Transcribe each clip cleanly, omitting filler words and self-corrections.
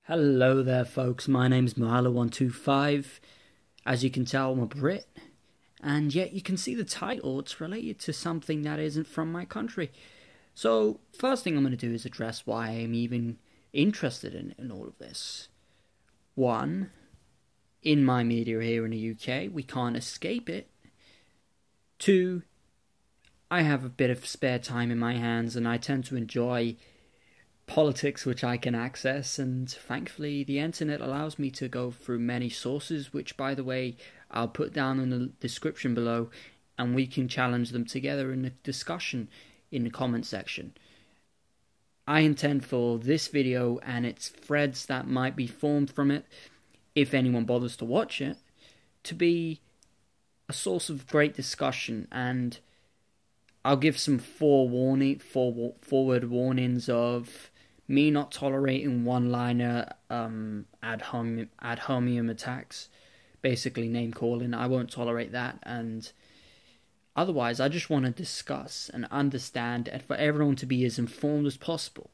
Hello there, folks. My name's Mahalo125. As you can tell, I'm a Brit, and yet you can see the title. It's related to something that isn't from my country. So, first thing I'm going to do is address why I'm even interested in all of this. One, in my media here in the UK, we can't escape it. Two, I have a bit of spare time in my hands, and I tend to enjoy politics which I can access, and thankfully the internet allows me to go through many sources, which, by the way, I'll put down in the description below, and we can challenge them together in a discussion in the comment section. I intend for this video and its threads that might be formed from it, if anyone bothers to watch it, to be a source of great discussion, and I'll give some forward warnings of me not tolerating one-liner ad hominem attacks, basically name-calling. I won't tolerate that, and otherwise I just want to discuss and understand, and for everyone to be as informed as possible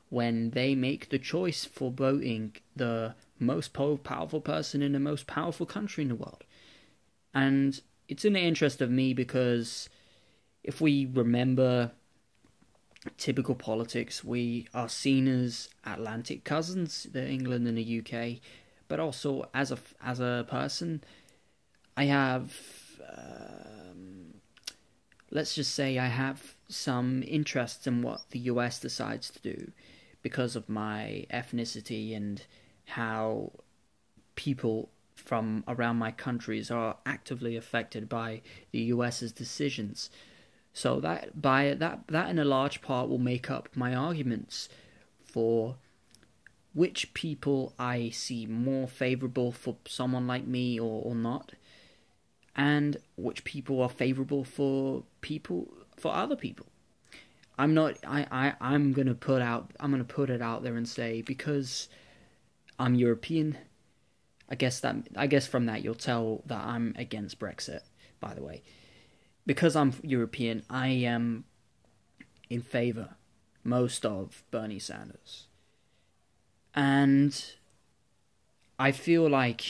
when they make the choice for voting the most powerful person in the most powerful country in the world. And it's in the interest of me, because if we remember typical politics, we are seen as Atlantic cousins, the England and the UK, but also as a person, I have, let's just say I have some interest in what the US decides to do because of my ethnicity and how people from around my countries are actively affected by the US's decisions. So that in a large part will make up my arguments for which people I see more favourable for someone like me or not, and which people are favourable for other people. I'm gonna put it out there and say, because I'm European, I guess from that you'll tell that I'm against Brexit, by the way. Because I'm European, I am in favour most of Bernie Sanders. And I feel like,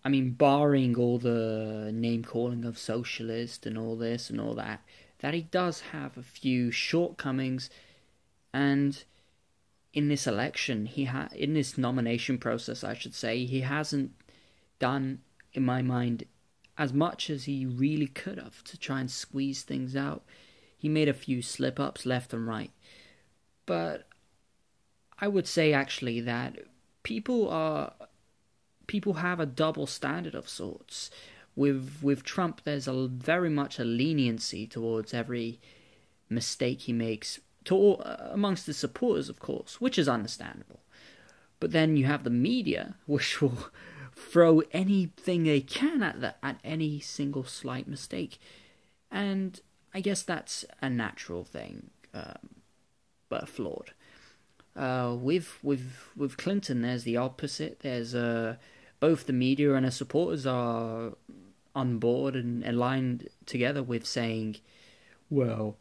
barring all the name-calling of socialist and all this and all that he does have a few shortcomings, and in this election, in this nomination process, I should say, he hasn't done, in my mind, as much as he really could have to try and squeeze things out. He made a few slip-ups left and right. But I would say actually that people have a double standard of sorts. With Trump, there's very much a leniency towards every mistake he makes, amongst his supporters, of course, which is understandable. But then you have the media, which will throw anything they can at any single slight mistake, and I guess that's a natural thing, but flawed. With Clinton, there's the opposite. There's both the media and her supporters are on board and aligned together with saying, well,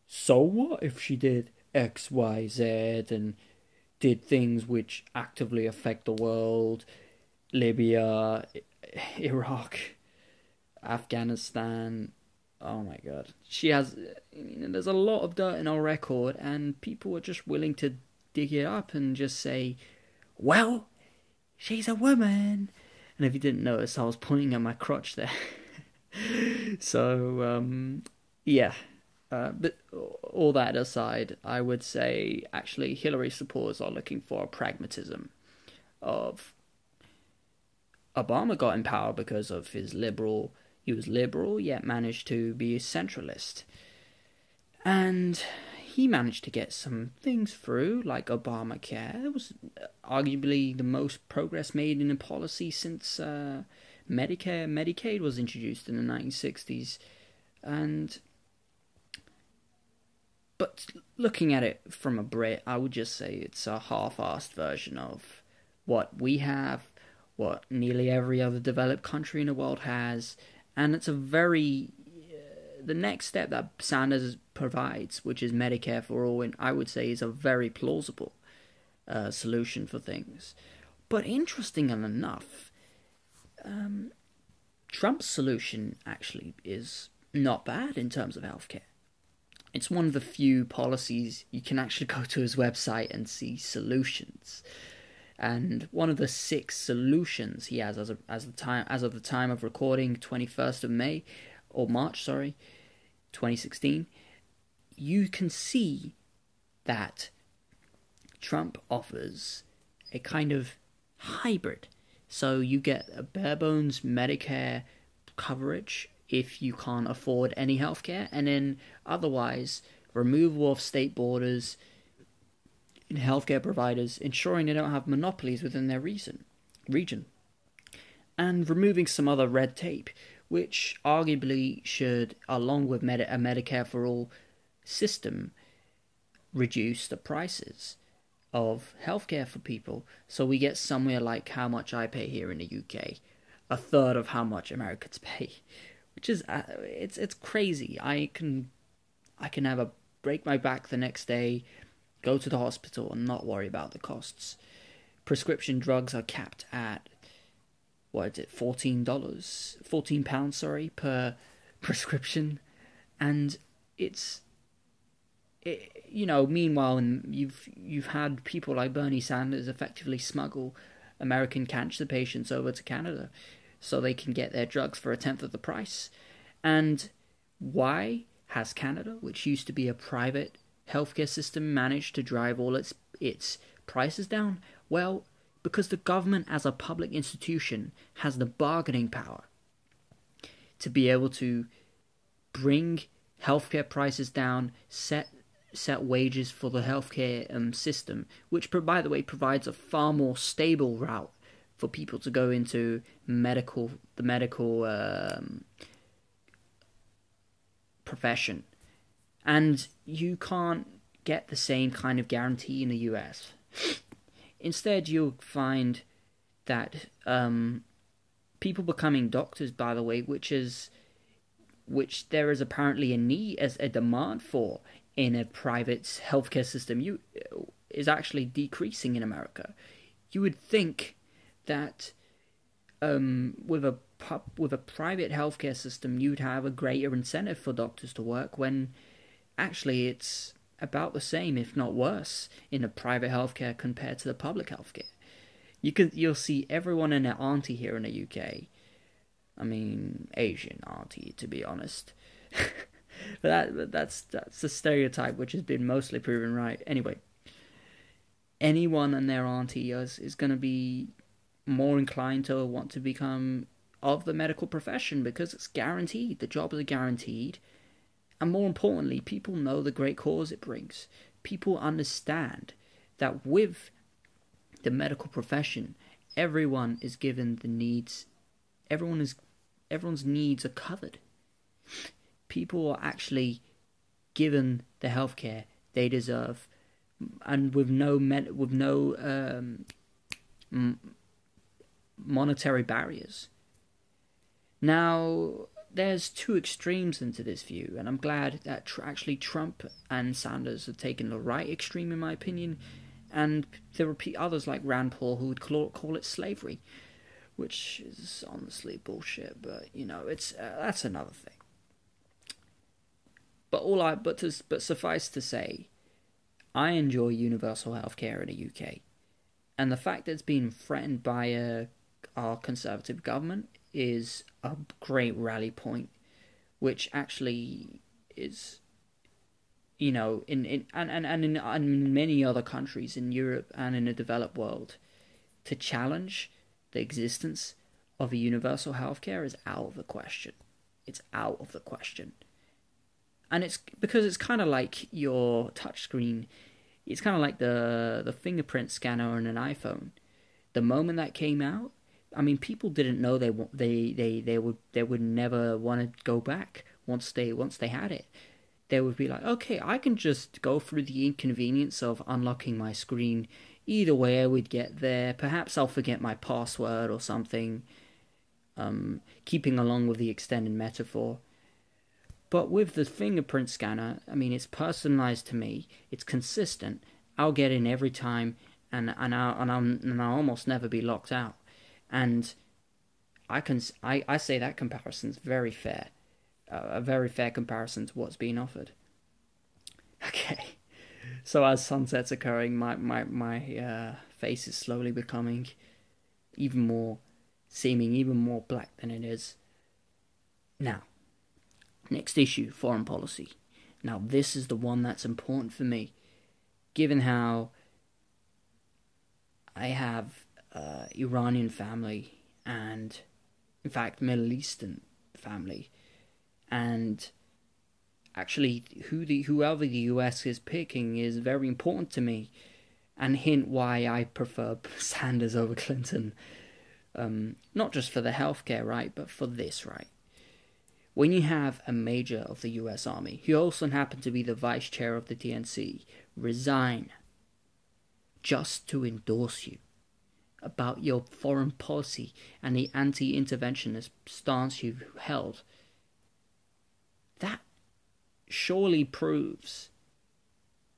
so what if she did X, Y, Z and did things which actively affect the world? Libya, Iraq, Afghanistan. Oh my god. There's a lot of dirt in our record, and people are just willing to dig it up and just say, well, she's a woman. And if you didn't notice, I was pointing at my crotch there. So, yeah. But all that aside, I would say, actually, Hillary supporters are looking for a pragmatism of Obama got in power because of he was liberal, yet managed to be a centralist. And he managed to get some things through, like Obamacare. It was arguably the most progress made in a policy since Medicaid was introduced in the 1960s. But looking at it from a Brit, I would just say it's a half-assed version of what we have, what nearly every other developed country in the world has, and it's the next step that Sanders provides, which is Medicare for all, and I would say is a very plausible solution for things. But interesting enough, Trump's solution actually is not bad in terms of healthcare. It's one of the few policies you can actually go to his website and see solutions. And one of the 6 solutions he has as of the time of recording, 21st of May or March, 2016, you can see that Trump offers a kind of hybrid. So you get a bare bones Medicare coverage if you can't afford any healthcare, and then otherwise removal of state borders in healthcare providers, ensuring they don't have monopolies within their region, and removing some other red tape, which arguably should, along with a Medicare for all system, reduce the prices of healthcare for people, so we get somewhere like how much I pay here in the UK, a third of how much Americans pay, which is it's crazy. I can break my back the next day, go to the hospital, and not worry about the costs. Prescription drugs are capped at £14, per prescription, and meanwhile, you've had people like Bernie Sanders effectively smuggle American cancer patients over to Canada so they can get their drugs for 1/10 of the price. And why has Canada, which used to be a private healthcare system, managed to drive all its prices down? Well, because the government as a public institution has the bargaining power to be able to bring healthcare prices down, set wages for the healthcare system, which, by the way, provides a far more stable route for people to go into the medical profession. And you can't get the same kind of guarantee in the US. Instead, you'll find that people becoming doctors, by the way, which there is apparently a demand for in a private healthcare system, is actually decreasing in America. You would think that with a private healthcare system, you'd have a greater incentive for doctors to work, when actually it's about the same, if not worse, in the private healthcare compared to the public healthcare. You'll see everyone and their auntie here in the UK. I mean, Asian auntie, to be honest. But that's a stereotype which has been mostly proven right. Anyway, anyone and their auntie is going to be more inclined to want to become of the medical profession because it's guaranteed. The jobs are guaranteed. And more importantly, people know the great cause it brings. People understand that with the medical profession, everyone is given the needs. Everyone's needs are covered. People are actually given the healthcare they deserve, and with no monetary barriers. Now, there's 2 extremes into this view, and I'm glad that actually Trump and Sanders have taken the right extreme, in my opinion, and there are others like Rand Paul who would call it slavery, which is honestly bullshit, but it's that's another thing. But suffice to say, I enjoy universal healthcare in the UK, and the fact that it's been threatened by our Conservative government is a great rally point, which actually is, in many other countries in Europe and in the developed world, to challenge the existence of a universal healthcare is out of the question. It's out of the question. And it's because it's kind of like your touchscreen. It's kind of like the fingerprint scanner on an iPhone. The moment that came out, I mean, people didn't know they would never want to go back once they had it. They would be like, okay, I can just go through the inconvenience of unlocking my screen. Either way, I would get there. Perhaps I'll forget my password or something. Keeping along with the extended metaphor. But with the fingerprint scanner, I mean, it's personalized to me. It's consistent. I'll get in every time, and I'll almost never be locked out. And I say that comparison's very fair, a very fair comparison to what's being offered. Okay, so as sunset's occurring, my face is slowly becoming seeming even more black than it is. Now, next issue, foreign policy. Now this is the one that's important for me, given how I have Iranian family and, in fact, Middle Eastern family, and actually whoever the US is picking is very important to me, and hint why I prefer Sanders over Clinton, not just for the healthcare right, but for this right. When you have a major of the US Army, who also happened to be the vice chair of the DNC, resign just to endorse you about your foreign policy and the anti-interventionist stance you've held, that surely proves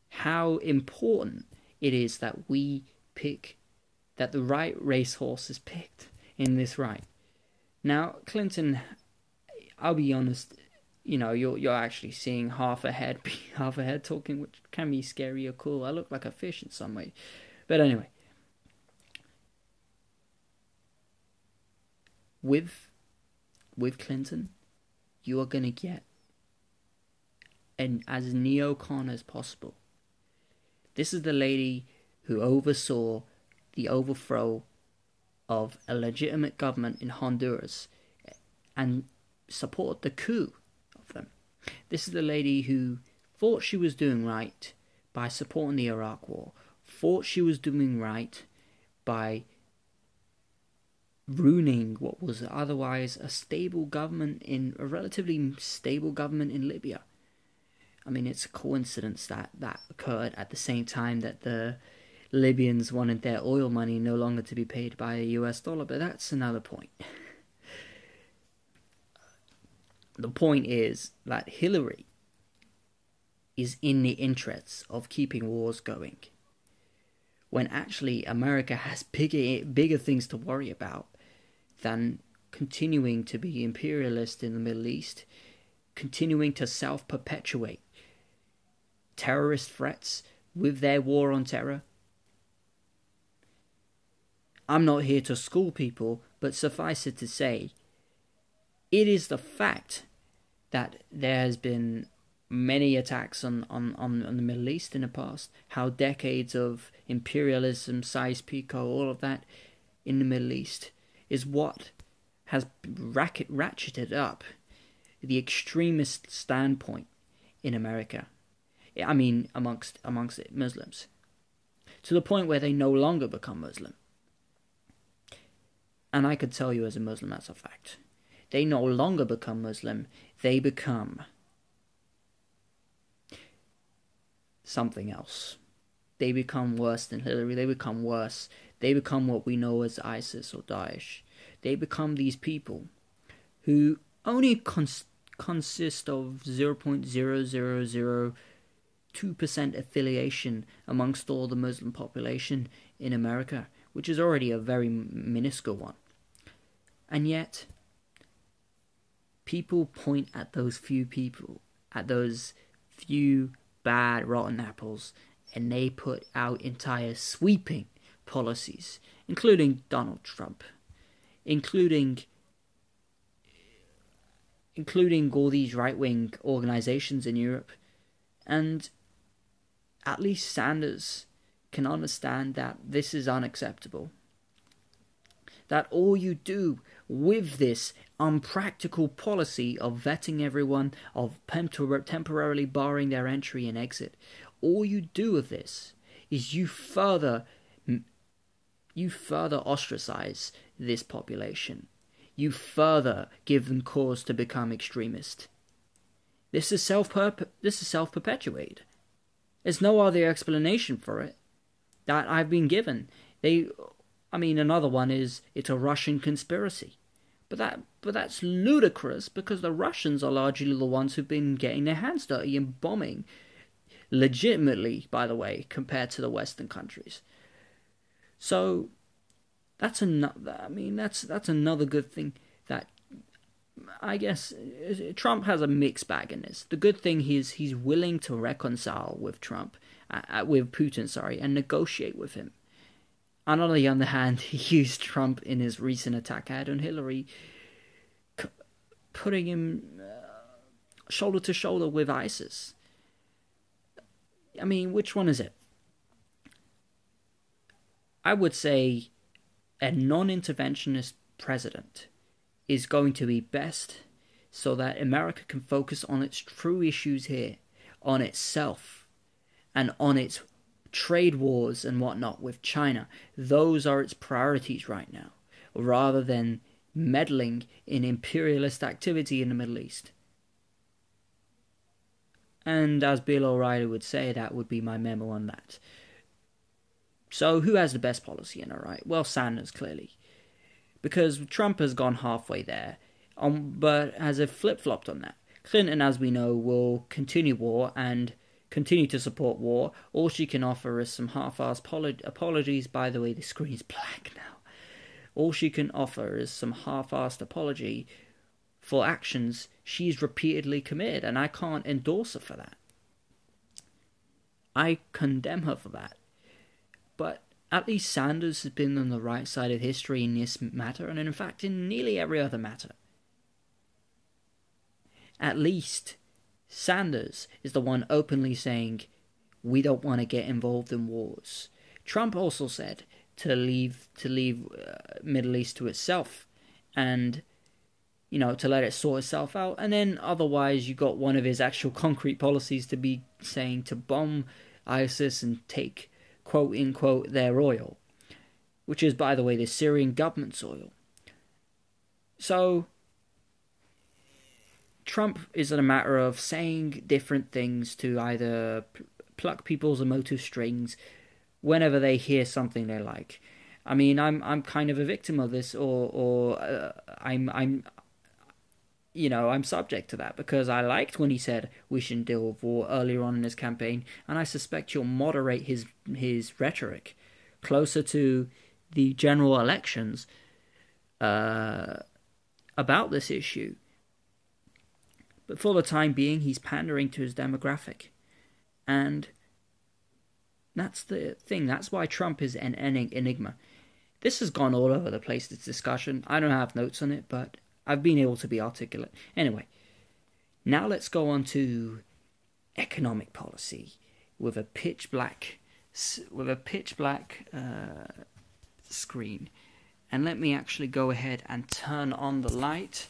how important it is that that the right racehorse is picked in this right. Now, Clinton, I'll be honest, you're actually seeing half a head talking, which can be scary or cool. I look like a fish in some way. But anyway, with Clinton, you are going to get as neocon as possible. This is the lady who oversaw the overthrow of a legitimate government in Honduras and supported the coup of them. This is the lady who thought she was doing right by supporting the Iraq War, thought she was doing right by ruining what was otherwise a relatively stable government in Libya. I mean, it's a coincidence that occurred at the same time that the Libyans wanted their oil money no longer to be paid by a US dollar, but that's another point. The point is that Hillary is in the interests of keeping wars going, when actually America has bigger things to worry about than continuing to be imperialist in the Middle East, continuing to self-perpetuate terrorist threats with their war on terror. I'm not here to school people, but suffice it to say, it is the fact that there has been many attacks on the Middle East in the past, how decades of imperialism, size-picot, all of that in the Middle East is what has ratcheted up the extremist standpoint in America. I mean, amongst Muslims, to the point where they no longer become Muslim. And I could tell you as a Muslim that's a fact. They no longer become Muslim, they become something else. They become worse than Hillary, they become worse. They become what we know as ISIS or Daesh. They become these people who only consist of 0.0002% affiliation amongst all the Muslim population in America, which is already a very minuscule one. And yet, people point at those few people, at those few bad rotten apples, and they put out entire sweeping policies, including Donald Trump, including all these right-wing organizations in Europe. And at least Sanders can understand that this is unacceptable. That all you do with this unpractical policy of vetting everyone, of temporarily barring their entry and exit, all you do with this is you further ostracize this population. You further give them cause to become extremist. This is self-perpetuated. There's no other explanation for it that I've been given. Another one is it's a Russian conspiracy. But that's ludicrous, because the Russians are largely the ones who've been getting their hands dirty and bombing, legitimately, by the way, compared to the Western countries. So that's another. I mean, that's another good thing that I guess Trump has a mixed bag in this. The good thing is he's willing to reconcile with with Putin, sorry, and negotiate with him. And on the other hand, he used Trump in his recent attack ad on Hillary, putting him shoulder to shoulder with ISIS. I mean, which one is it? I would say a non-interventionist president is going to be best so that America can focus on its true issues here, on itself, and on its trade wars and whatnot with China. Those are its priorities right now, rather than meddling in imperialist activity in the Middle East. And as Bill O'Reilly would say, that would be my memo on that. So who has the best policy in it, right? Well, Sanders, clearly. Because Trump has gone halfway there, but has flip-flopped on that. Clinton, as we know, will continue war and continue to support war. All she can offer is some half-assed apologies. By the way, the screen's black now. All she can offer is some half-assed apology for actions she's repeatedly committed, and I can't endorse her for that. I condemn her for that. But at least Sanders has been on the right side of history in this matter, and in fact in nearly every other matter. At least Sanders is the one openly saying, we don't want to get involved in wars. Trump also said to leave Middle East to itself, and to let it sort itself out. And then otherwise you got one of his actual concrete policies to be saying to bomb ISIS and take, quote unquote, their oil, which is, by the way, the Syrian government's oil. So Trump is a matter of saying different things to either pluck people's emotive strings whenever they hear something they like. I mean, I'm kind of a victim of this, or I'm subject to that, because I liked when he said we shouldn't deal with war earlier on in his campaign, and I suspect he'll moderate his rhetoric closer to the general elections about this issue. But for the time being, he's pandering to his demographic, and that's the thing. That's why Trump is an enigma. This has gone all over the place, this discussion. I don't have notes on it, but I've been able to be articulate. Anyway, now let's go on to economic policy with a pitch black screen. And let me actually go ahead and turn on the light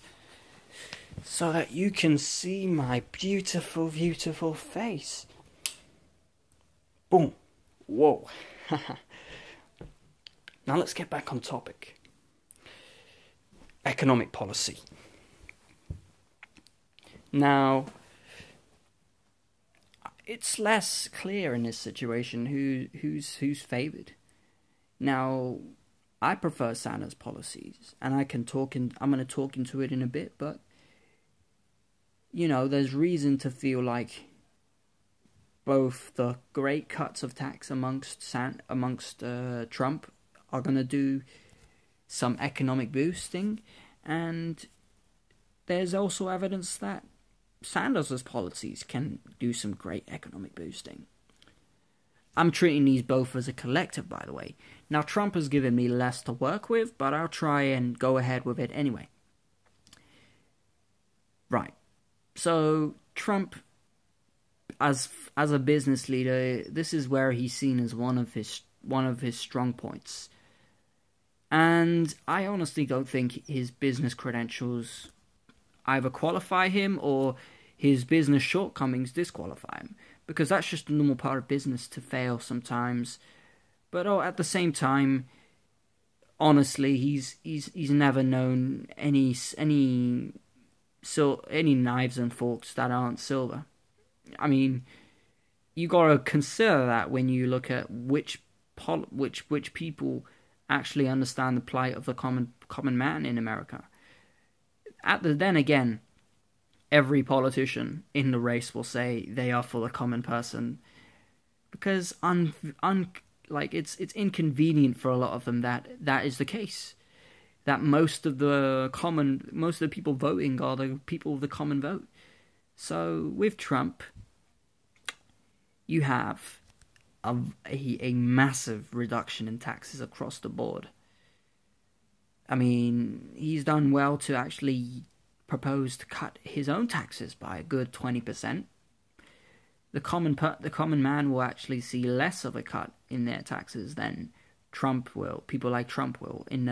so that you can see my beautiful, beautiful face. Boom. Whoa. Now let's get back on topic. Economic policy. Now, it's less clear in this situation who's favoured. Now, I prefer Sanders' policies, and I'm going to talk into it in a bit, but there's reason to feel like both the great cuts of tax amongst Trump are going to do some economic boosting, and there's also evidence that Sanders' policies can do some great economic boosting. I'm treating these both as a collective, by the way. Now, Trump has given me less to work with, but I'll try and go ahead with it anyway. Right. So, Trump, as a business leader, this is where he's seen as one of his strong points. And I honestly don't think his business credentials either qualify him or his business shortcomings disqualify him, because that's just a normal part of business to fail sometimes. But at the same time, honestly, he's never known any knives and forks that aren't silver. I mean, you gotta consider that when you look at which people actually understand the plight of the common man in America. Then again, every politician in the race will say they are for the common person, because like it's inconvenient for a lot of them that is the case. That most of the people voting are the people of the common vote. So with Trump, you have a massive reduction in taxes across the board. I mean, he's done well to actually propose to cut his own taxes by a good 20%. The common man will actually see less of a cut in their taxes than Trump will. People like Trump will, in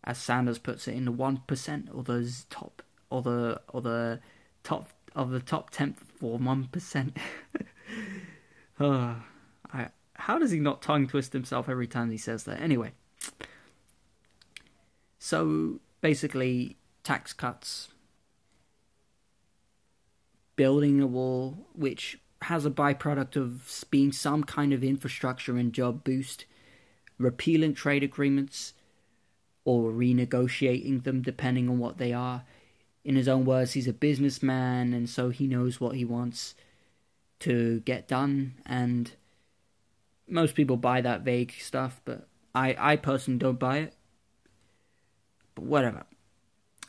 as Sanders puts it, in the 1% or those top or the top of the top 10th for 1%. How does he not tongue twist himself every time he says that? Anyway, so basically, tax cuts, building a wall, which has a byproduct of being some kind of infrastructure and job boost, repealing trade agreements, or renegotiating them depending on what they are. In his own words, he's a businessman, and so he knows what he wants to get done, and most people buy that vague stuff, but I personally don't buy it. But whatever.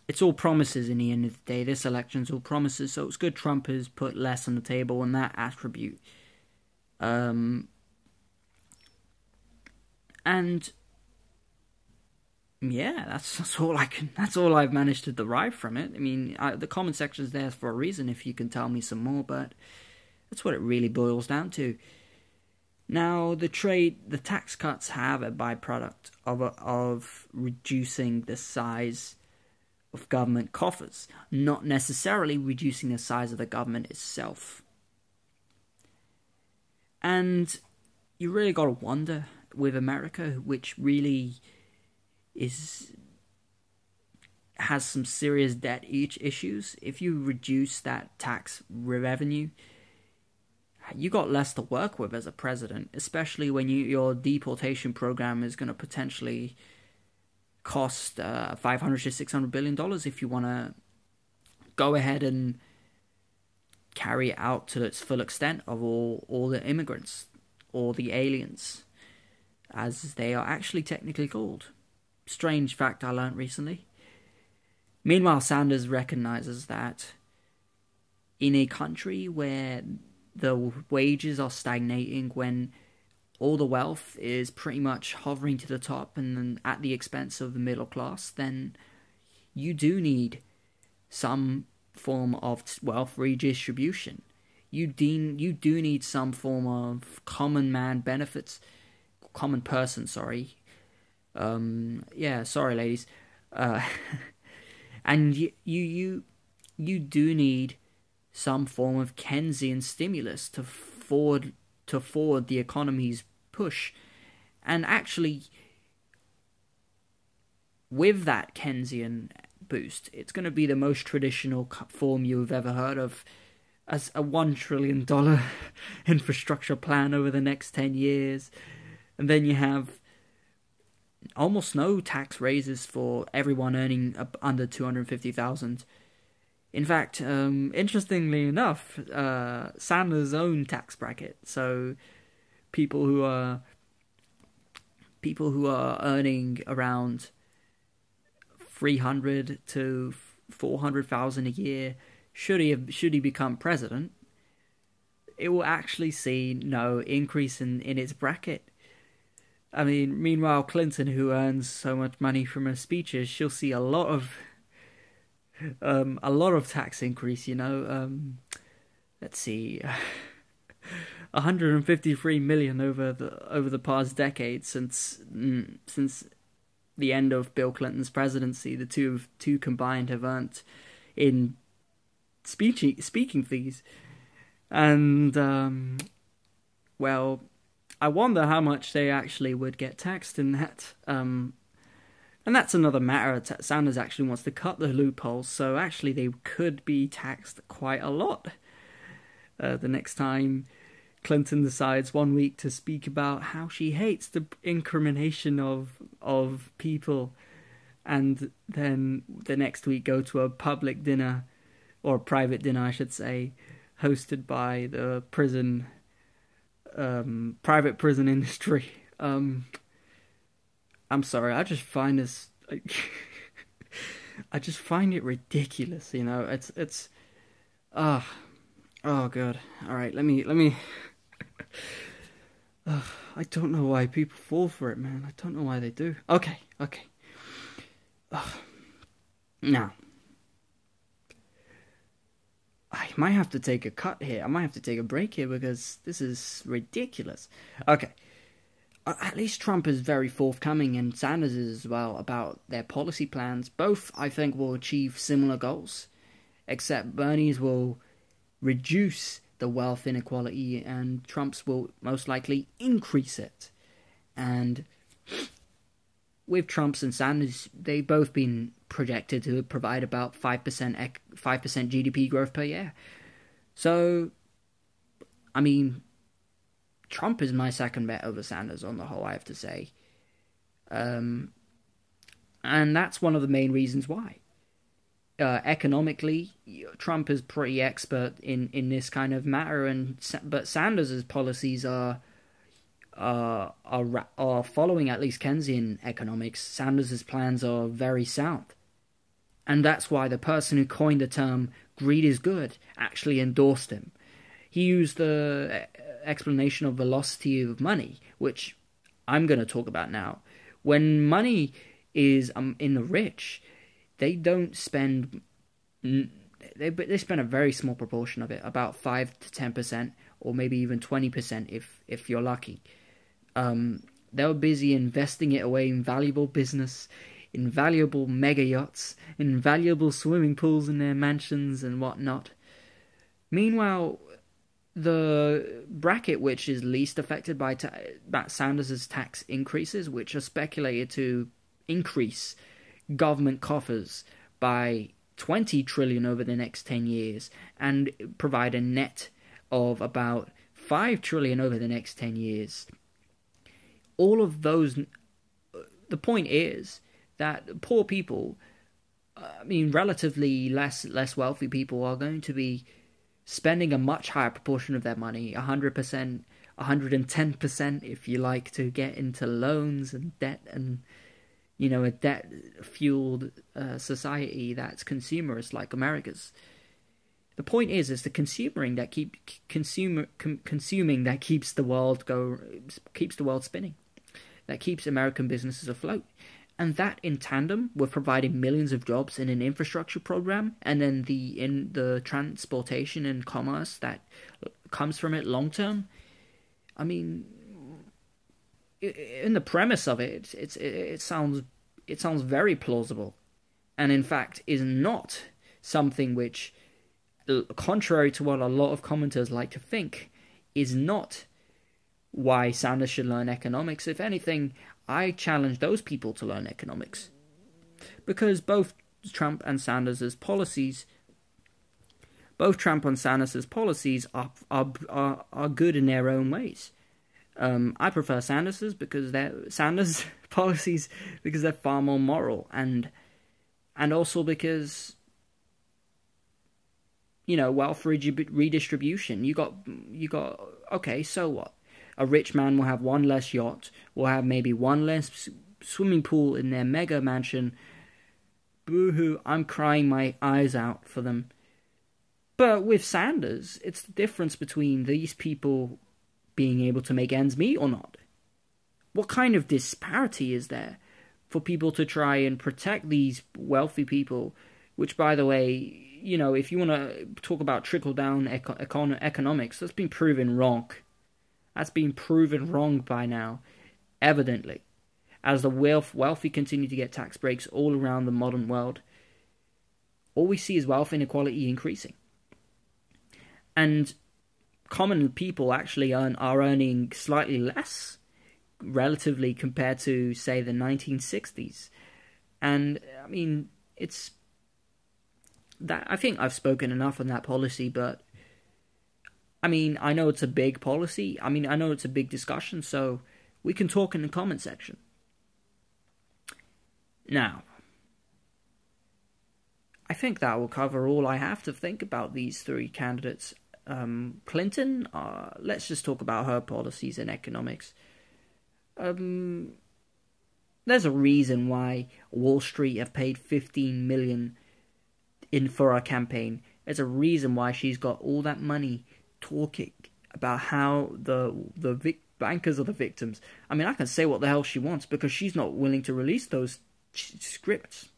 It's all promises in the end of the day. This election's all promises, so it's good Trump has put less on the table in that attribute. And yeah, that's all I've managed to derive from it. I mean, the comment section's there for a reason if you can tell me some more, but that's what it really boils down to. Now, the tax cuts have a byproduct of reducing the size of government coffers, not necessarily reducing the size of the government itself. And you really got to wonder with America, which really has some serious debt issues. If you reduce that tax revenue, you got less to work with as a president, especially when your deportation program is going to potentially cost $500 to $600 billion if you want to go ahead and carry it out to its full extent of all the immigrants or the aliens, as they are actually technically called. Strange fact I learned recently. Meanwhile, Sanders recognizes that in a country where the wages are stagnating, when all the wealth is pretty much hovering to the top and then at the expense of the middle class, then you do need some form of wealth redistribution. You do need some form of common person, sorry. Sorry, ladies. And you do need some form of Keynesian stimulus to forward the economy's push. And actually, with that Keynesian boost, it's going to be the most traditional form you've ever heard of, as a $1 trillion infrastructure plan over the next 10 years. And then you have almost no tax raises for everyone earning under $250,000. In fact, interestingly enough, Sanders' own tax bracket. So people who are earning around $300,000 to $400,000 a year, should he become president, it will actually see no increase in its bracket. I mean, meanwhile, Clinton, who earns so much money from her speeches, she'll see a lot of tax increase. Let's see, 153 million over the past decade since the end of Bill Clinton's presidency. The two combined have earned in speaking fees, and well, I wonder how much they actually would get taxed in that. And that's another matter. Sanders actually wants to cut the loopholes, so actually they could be taxed quite a lot. The next time Clinton decides one week to speak about how she hates the incrimination of people, and then the next week go to a public dinner, or a private dinner I should say, hosted by the prison private prison industry. I'm sorry, I just find this. I just find it ridiculous. You know, it's. Oh god. All right, let me. I don't know why people fall for it, man. I don't know why they do. Okay. Now, I might have to take a cut here. I might have to take a break here because this is ridiculous. Okay. At least Trump is very forthcoming, and Sanders is as well, about their policy plans. Both, I think, will achieve similar goals, except Bernie's will reduce the wealth inequality, and Trump's will most likely increase it. And with Trump's and Sanders, they've both been projected to provide about 5% GDP growth per year. So, I mean, Trump is my second bet over Sanders on the whole, I have to say. And that's one of the main reasons why. Economically, Trump is pretty expert in this kind of matter, but Sanders' policies are following at least Keynesian economics. Sanders' plans are very sound, and that's why the person who coined the term "greed is good" actually endorsed him. He used the explanation of velocity of money, which I'm going to talk about now. When money is in the rich, they don't spend. They spend a very small proportion of it, about 5 to 10%, or maybe even 20% if you're lucky. They're busy investing it away in valuable business, in valuable mega yachts, in valuable swimming pools in their mansions and whatnot. Meanwhile, the bracket which is least affected by Sanders' tax increases, which are speculated to increase government coffers by 20 trillion over the next 10 years and provide a net of about 5 trillion over the next 10 years. All of those, the point is that poor people, relatively less wealthy people, are going to be spending a much higher proportion of their money, 100%, 110% if you like, to get into loans and debt, and a debt-fueled society that's consumerist like America's. The point is the consuming that consuming that keeps the world spinning, that keeps American businesses afloat, and that in tandem with providing millions of jobs in an infrastructure program, and then in the transportation and commerce that comes from it long term. I mean, in the premise of it, it sounds very plausible, and in fact is not something which, contrary to what a lot of commenters like to think, is not why Sanders should learn economics. If anything, I challenge those people to learn economics, because both Trump and Sanders' policies are good in their own ways. I prefer Sanders' policies because they're far more moral, and also because, wealth redistribution. You got okay, so what? A rich man will have one less yacht, will have maybe one less swimming pool in their mega mansion. Boo-hoo, I'm crying my eyes out for them. But with Sanders, it's the difference between these people being able to make ends meet or not. What kind of disparity is there for people to try and protect these wealthy people, which, by the way, if you want to talk about trickle-down economics, that's been proven wrong. That's been proven wrong by now, evidently. As the wealthy continue to get tax breaks all around the modern world, all we see is wealth inequality increasing. And common people actually are earning slightly less, relatively, compared to, say, the 1960s. And, it's that, I think I've spoken enough on that policy, but I know it's a big policy. I know it's a big discussion, so we can talk in the comment section. Now, I think that will cover all I have to think about these three candidates. Clinton, let's just talk about her policies and economics. There's a reason why Wall Street have paid 15 million in for our campaign. There's a reason why she's got all that money talking about how the bankers are the victims. I mean, I can say what the hell she wants because she's not willing to release those scripts,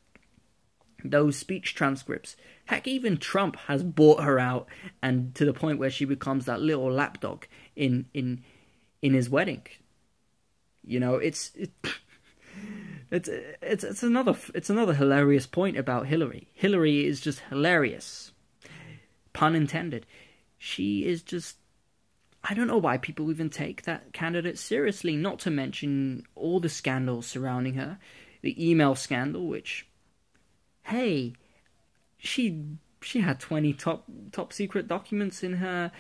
those speech transcripts. Heck, even Trump has bought her out, and to the point where she becomes that little lapdog in his wedding. You know, it's another hilarious point about Hillary. Hillary is just hilarious, pun intended. She is just, I don't know why people even take that candidate seriously. Not to mention all the scandals surrounding her, the email scandal, which, hey, she had 20 top secret documents in her.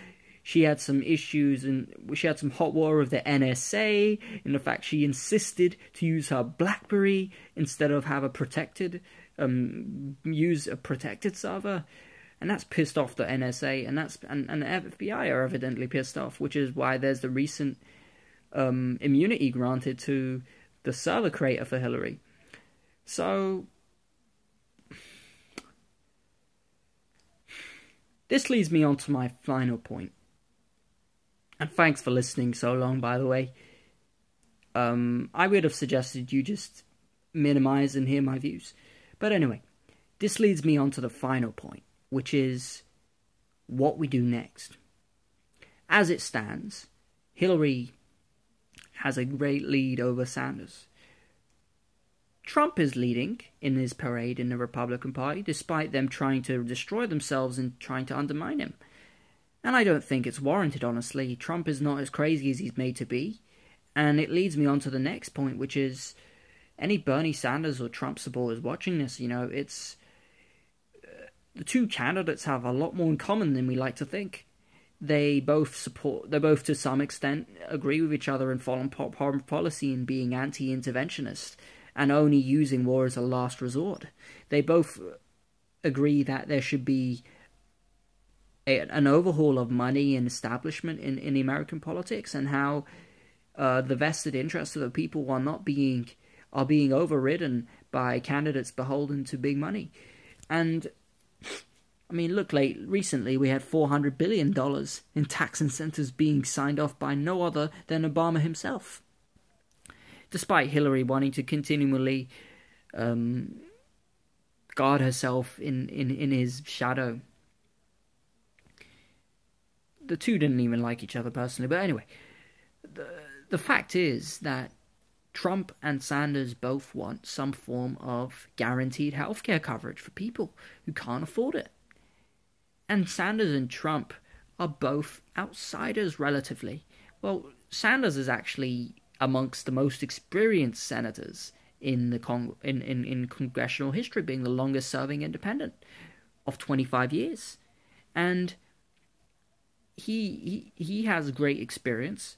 She had some issues, and she had some hot water with the NSA, in the fact she insisted to use her BlackBerry instead of have a protected, use a protected server, and that's pissed off the NSA, and the FBI are evidently pissed off, which is why there's the recent immunity granted to the server creator for Hillary. So this leads me on to my final point. And thanks for listening so long, by the way. I would have suggested you just minimize and hear my views. But anyway, this leads me on to the final point, which is what we do next. As it stands, Hillary has a great lead over Sanders. Trump is leading in his parade in the Republican Party, despite them trying to destroy themselves and trying to undermine him. And I don't think it's warranted, honestly. Trump is not as crazy as he's made to be. And it leads me on to the next point, which is any Bernie Sanders or Trump supporters watching this, you know, it's the two candidates have a lot more in common than we like to think. They both to some extent agree with each other in foreign policy and being anti-interventionist and only using war as a last resort. They both agree that there should be an overhaul of money and establishment in the American politics, and how the vested interests of the people are being overridden by candidates beholden to big money. And I mean, look, recently we had $400 billion in tax incentives being signed off by no other than Obama himself, despite Hillary wanting to continually guard herself in his shadow. The two didn't even like each other personally, but anyway, the fact is that Trump and Sanders both want some form of guaranteed healthcare coverage for people who can't afford it. And Sanders and Trump are both outsiders relatively. Well, Sanders is actually amongst the most experienced senators in in congressional history, being the longest serving independent of 25 years. And he has great experience.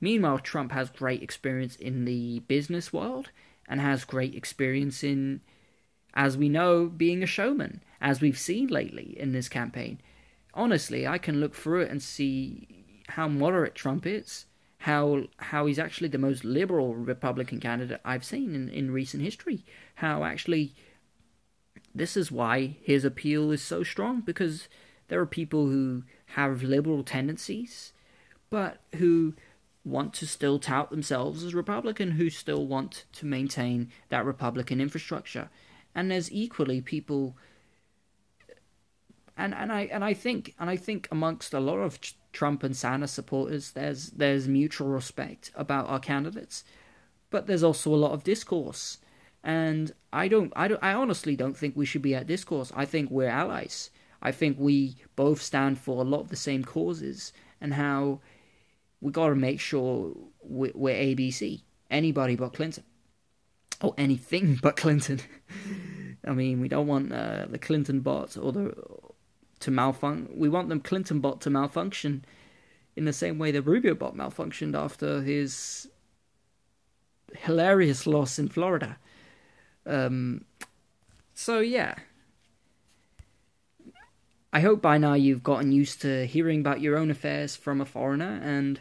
Meanwhile, Trump has great experience in the business world and has great experience in, as we know, being a showman, as we've seen lately in this campaign. Honestly, I can look through it and see how moderate Trump is, how he's actually the most liberal Republican candidate I've seen in recent history. How actually this is why his appeal is so strong, because there are people who have liberal tendencies, but who want to still tout themselves as Republican, who still want to maintain that Republican infrastructure. And there's equally people, and I think amongst a lot of Trump and Sanders supporters, there's mutual respect about our candidates, but there's also a lot of discourse. And I honestly don't think we should be at discourse. I think we're allies. I think we both stand for a lot of the same causes, and how we got to make sure we're ABC. Anybody but Clinton. Or anything but Clinton. I mean, we don't want the Clinton bot to malfunction. We want the Clinton bot to malfunction in the same way the Rubio bot malfunctioned after his hilarious loss in Florida. So yeah. I hope by now you've gotten used to hearing about your own affairs from a foreigner, and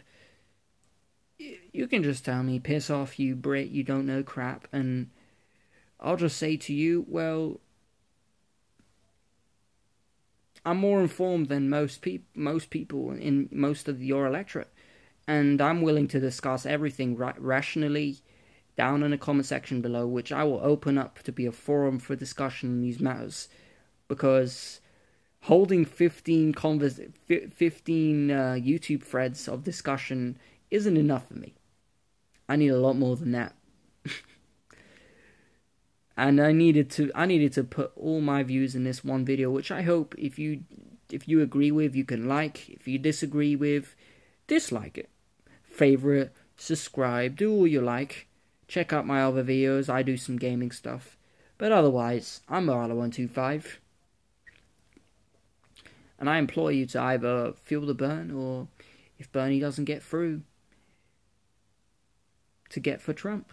you can just tell me, piss off, you Brit, you don't know crap, and I'll just say to you, well, I'm more informed than most people in most of your electorate, and I'm willing to discuss everything rationally down in the comment section below, which I will open up to be a forum for discussion on these matters, because holding 15 YouTube threads of discussion isn't enough for me. I need a lot more than that. And I needed to put all my views in this one video, which I hope if you agree with, you can like. If you disagree with, dislike it. Favorite, subscribe, do all you like. Check out my other videos, I do some gaming stuff. But otherwise, I'm Marla125. And I implore you to either feel the burn, or if Bernie doesn't get through, to get for Trump.